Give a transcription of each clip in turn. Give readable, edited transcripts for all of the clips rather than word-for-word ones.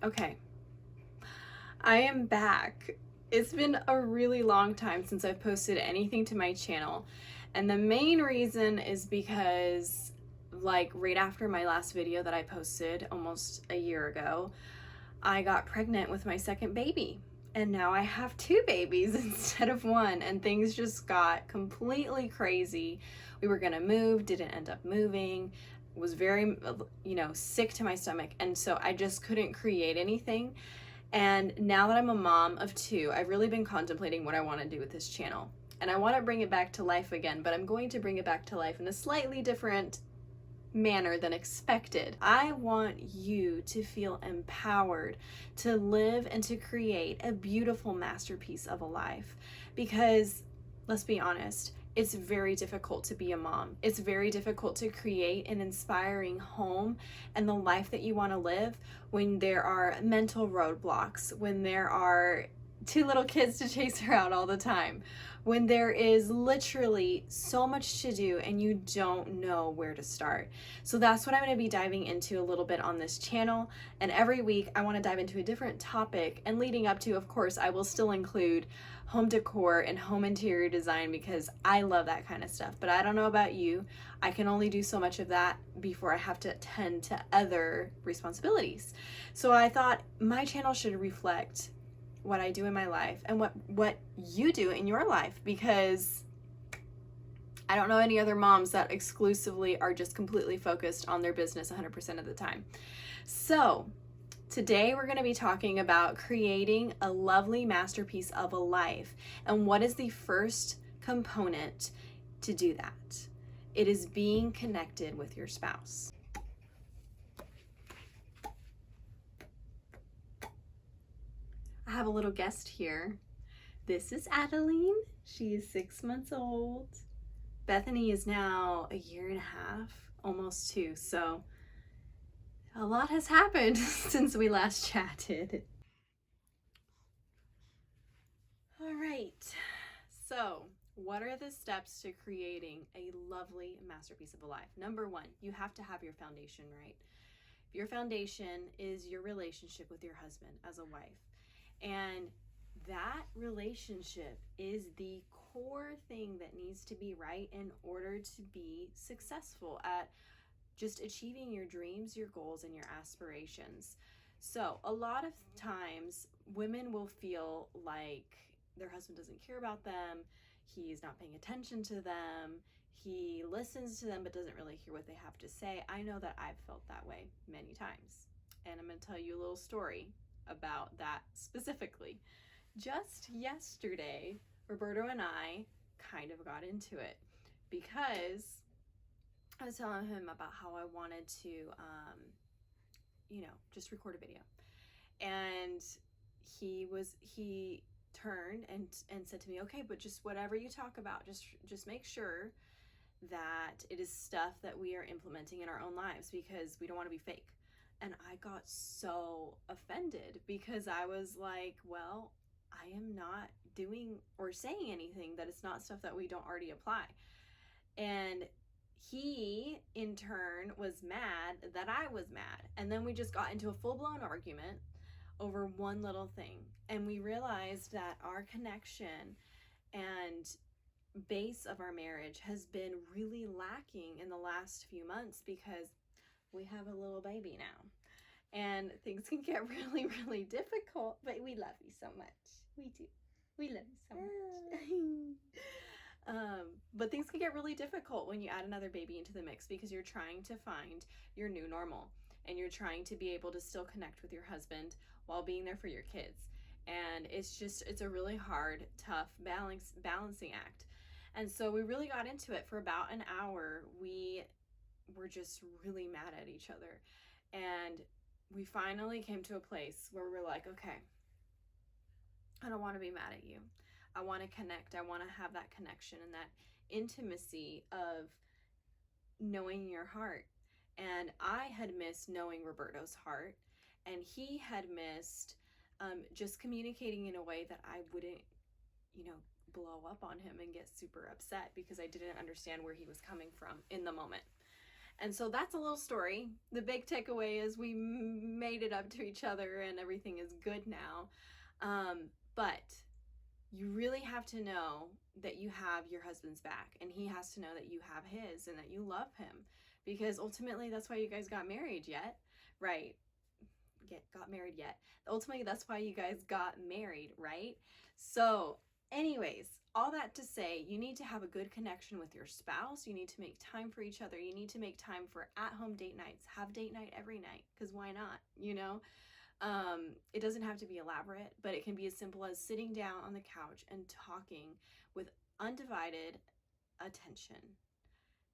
Okay, I am back. It's been a really long time since I've posted anything to my channel, and the main reason is because, like, right after my last video that I posted almost a year ago, I got pregnant with my second baby. And now I have two babies instead of one, and things just got completely crazy. We were gonna move, didn't end up moving, was very, sick to my stomach, and so I just couldn't create anything. And now that I'm a mom of two, I've really been contemplating what I want to do with this channel. And I want to bring it back to life again, but I'm going to bring it back to life in a slightly different manner than expected. I want you to feel empowered to live and to create a beautiful masterpiece of a life. Because let's be honest, it's very difficult to be a mom. It's very difficult to create an inspiring home and the life that you want to live when there are mental roadblocks, when there are two little kids to chase around all the time, when there is literally so much to do and you don't know where to start. So that's what I'm going to be diving into a little bit on this channel. And every week I want to dive into a different topic, and leading up to, of course, I will still include home decor and home interior design because I love that kind of stuff. But I don't know about you. I can only do so much of that before I have to attend to other responsibilities. So I thought my channel should reflect what I do in my life and what you do in your life, because I don't know any other moms that exclusively are just completely focused on their business 100% of the time. So today we're going to be talking about creating a lovely masterpiece of a life, and what is the first component to do that? It is being connected with your spouse. I have a little guest here. This is Adeline. She is 6 months old. Bethany is now a year and a half, almost two. So a lot has happened since we last chatted. All right. So what are the steps to creating a lovely masterpiece of a life? Number one, you have to have your foundation right. Your foundation is your relationship with your husband as a wife. And that relationship is the core thing that needs to be right in order to be successful at just achieving your dreams, your goals, and your aspirations. So a lot of times women will feel like their husband doesn't care about them, he's not paying attention to them, he listens to them but doesn't really hear what they have to say. I know that I've felt that way many times, and I'm going to tell you a little story about that specifically. Just yesterday, Roberto and I kind of got into it because I was telling him about how I wanted to, just record a video. And he turned and said to me, okay, but just whatever you talk about, just make sure that it is stuff that we are implementing in our own lives, because we don't want to be fake. And I got so offended because I was like, well, I am not doing or saying anything that it's not stuff that we don't already apply. And he in turn was mad that I was mad. And then we just got into a full-blown argument over one little thing. And we realized that our connection and base of our marriage has been really lacking in the last few months because we have a little baby now. And things can get really, really difficult, but we love you so much. We do. We love you so much. But things can get really difficult when you add another baby into the mix, because you're trying to find your new normal, and you're trying to be able to still connect with your husband while being there for your kids. And it's a really hard, tough balancing act. And so we really got into it for about an hour. We were just really mad at each other. And we finally came to a place where we're like, okay, I don't want to be mad at you. I want to connect. I want to have that connection and that intimacy of knowing your heart. And I had missed knowing Roberto's heart, and he had missed just communicating in a way that I wouldn't, blow up on him and get super upset because I didn't understand where he was coming from in the moment. And so that's a little story. The big takeaway is we made it up to each other and everything is good now. But you really have to know that you have your husband's back, and he has to know that you have his and that you love him, because ultimately that's why you guys got married yet, right? Got married yet. Ultimately, that's why you guys got married, right? So, anyways, all that to say, you need to have a good connection with your spouse. You need to make time for each other. You need to make time for at-home date nights. Have date night every night, because why not? You know, it doesn't have to be elaborate, but it can be as simple as sitting down on the couch and talking with undivided attention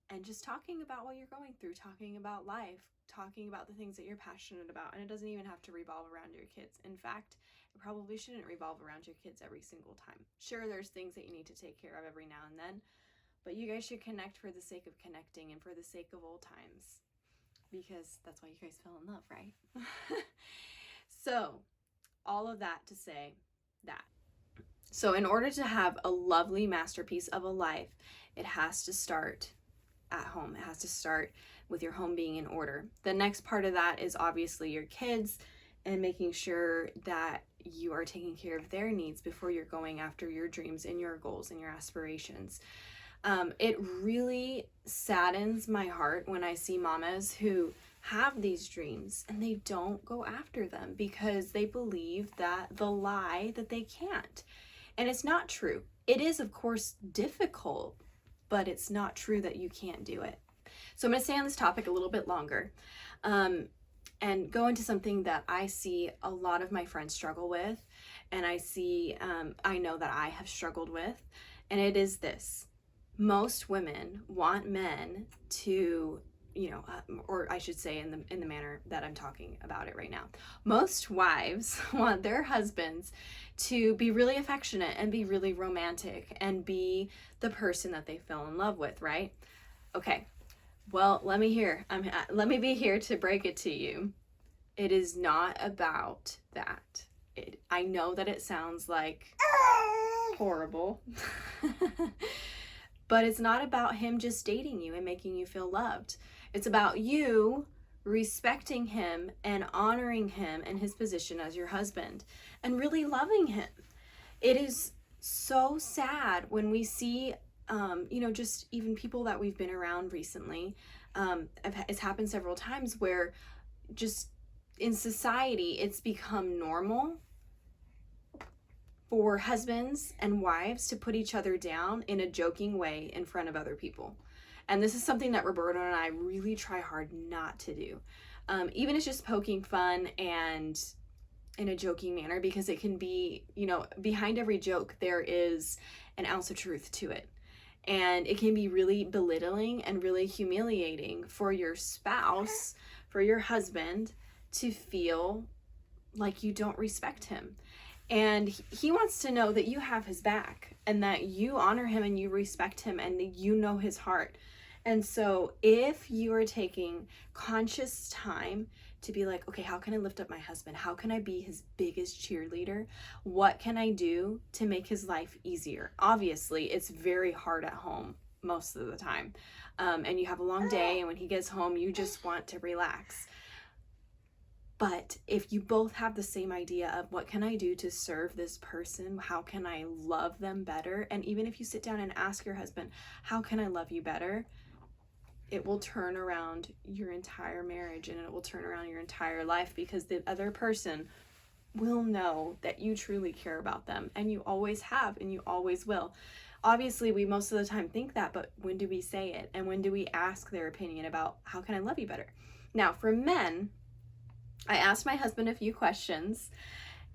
and just talking about what you're going through, talking about life, talking about the things that you're passionate about. And it doesn't even have to revolve around your kids. In fact, it probably shouldn't revolve around your kids every single time. Sure, there's things that you need to take care of every now and then, but you guys should connect for the sake of connecting and for the sake of old times, because that's why you guys fell in love, right? So, all of that to say that. So, in order to have a lovely masterpiece of a life, it has to start at home. It has to start with your home being in order. The next part of that is obviously your kids and making sure that you are taking care of their needs before you're going after your dreams and your goals and your aspirations. It really saddens my heart when I see mamas who have these dreams and they don't go after them because they believe that the lie that they can't. And it's not true. It is, of course, difficult, but it's not true that you can't do it. So I'm going to stay on this topic a little bit longer, and go into something that I see a lot of my friends struggle with, and I know that I have struggled with, and it is this. Most women want men to, or I should say in the manner that I'm talking about it right now. Most wives want their husbands to be really affectionate and be really romantic and be the person that they fell in love with, right? Okay. Well, let me be here to break it to you. It is not about that. I know that it sounds like horrible. But it's not about him just dating you and making you feel loved. It's about you respecting him and honoring him and his position as your husband and really loving him. It is so sad when we see, just even people that we've been around recently. It's happened several times where just in society, it's become normal for husbands and wives to put each other down in a joking way in front of other people. And this is something that Roberto and I really try hard not to do. Even it's just poking fun and in a joking manner, because it can be, behind every joke, there is an ounce of truth to it. And it can be really belittling and really humiliating for your spouse, for your husband, to feel like you don't respect him. And he wants to know that you have his back and that you honor him and you respect him and that you know his heart. And so if you are taking conscious time to be like, okay, how can I lift up my husband? How can I be his biggest cheerleader? What can I do to make his life easier? Obviously, it's very hard at home most of the time. And you have a long day, and when he gets home, you just want to relax. But if you both have the same idea of what can I do to serve this person? How can I love them better? And even if you sit down and ask your husband, how can I love you better? It will turn around your entire marriage and it will turn around your entire life, because the other person will know that you truly care about them, and you always have and you always will. Obviously, we most of the time think that, but when do we say it? And when do we ask their opinion about how can I love you better? Now, for men, I asked my husband a few questions,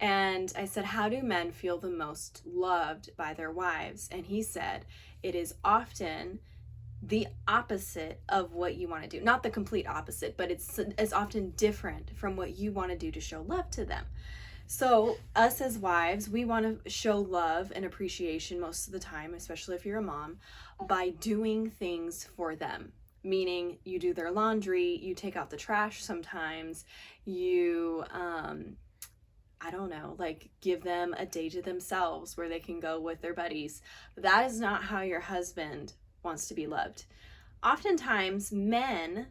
and I said, how do men feel the most loved by their wives? And he said, it is often the opposite of what you want to do. Not the complete opposite, but it's often different from what you want to do to show love to them. So us as wives, we want to show love and appreciation most of the time, especially if you're a mom, by doing things for them. Meaning you do their laundry, you take out the trash sometimes, you, give them a day to themselves where they can go with their buddies. That is not how your husband wants to be loved. oftentimes men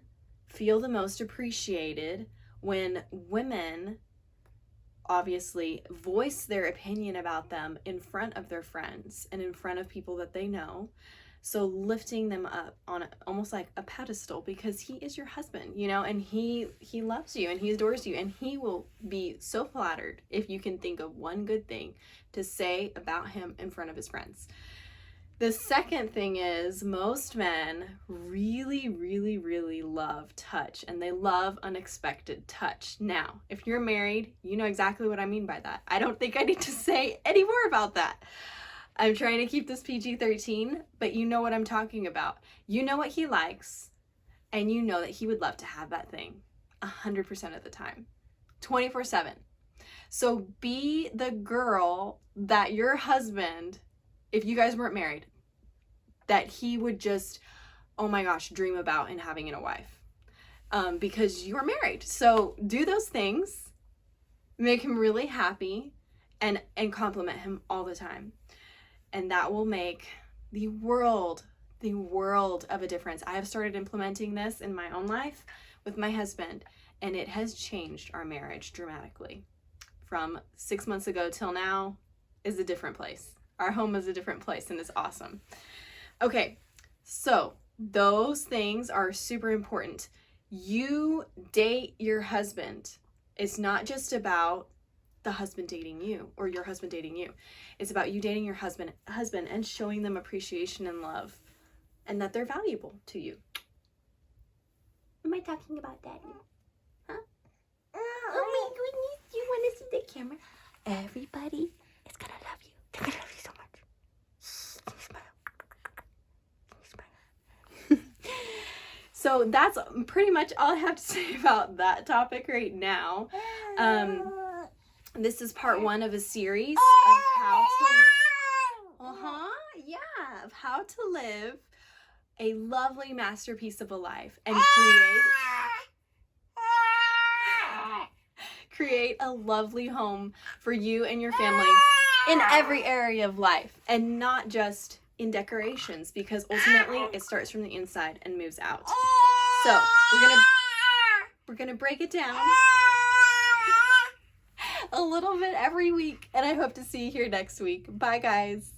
feel the most appreciated when women obviously voice their opinion about them in front of their friends and in front of people that they know. So lifting them up on almost like a pedestal, because he is your husband, you know, and he loves you and he adores you, and he will be so flattered if you can think of one good thing to say about him in front of his friends. The second thing is, most men really, really, really love touch, and they love unexpected touch. Now, if you're married, you know exactly what I mean by that. I don't think I need to say any more about that. I'm trying to keep this PG-13, but you know what I'm talking about. You know what he likes, and you know that he would love to have that thing 100% of the time, 24/7. So be the girl that your husband, if you guys weren't married, that he would just, oh my gosh, dream about and having in a wife, because you're married. So do those things, make him really happy, and compliment him all the time. And that will make the world of a difference. I have started implementing this in my own life with my husband, and it has changed our marriage dramatically. From 6 months ago till now is a different place. Our home is a different place, and it's awesome. Okay, so those things are super important. You date your husband. It's not just about the husband dating you or your husband dating you. It's about you dating your husband and showing them appreciation and love, and that they're valuable to you. Am I talking about Daddy? Huh? Oh my goodness, you want to see the camera? Everybody is gonna love you. They're gonna love you so much. So that's pretty much all I have to say about that topic right now. This is part 1 of a series of how to live a lovely masterpiece of a life and create a lovely home for you and your family in every area of life, and not just in decorations, because ultimately it starts from the inside and moves out. So we're gonna break it down a little bit every week, and I hope to see you here next week. Bye guys.